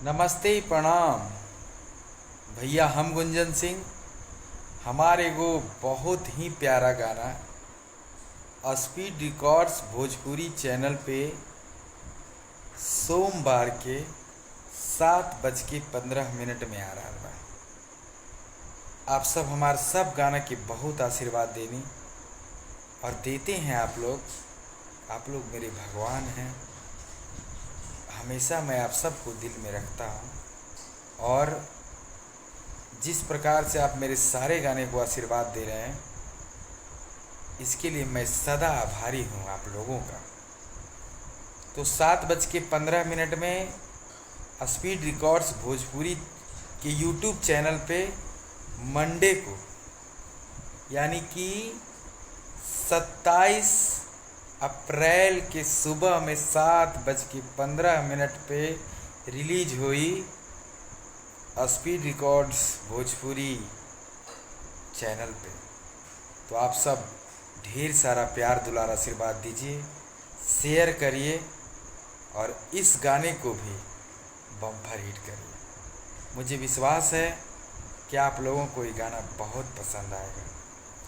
नमस्ते प्रणाम भैया। हम गुंजन सिंह, हमारे एगो बहुत ही प्यारा गाना स्पीड रिकॉर्ड्स भोजपुरी चैनल पे सोमवार के 7:15 में आ रहा बा। आप सब हमार सब गाना के बहुत आशीर्वाद देनी और देते हैं। आप लोग मेरे भगवान हैं। हमेशा मैं आप सबको दिल में रखता हूँ और जिस प्रकार से आप मेरे सारे गाने को आशीर्वाद दे रहे हैं, इसके लिए मैं सदा आभारी हूँ आप लोगों का। तो 7:15 में स्पीड रिकॉर्ड्स भोजपुरी के यूट्यूब चैनल पे मंडे को यानी कि 27 अप्रैल के सुबह में 7:15 पे रिलीज हुई स्पीड रिकॉर्ड्स भोजपुरी चैनल पे। तो आप सब ढेर सारा प्यार दुलार आशीर्वाद दीजिए, शेयर करिए और इस गाने को भी बम्पर हिट करिए। मुझे विश्वास है कि आप लोगों को ये गाना बहुत पसंद आएगा।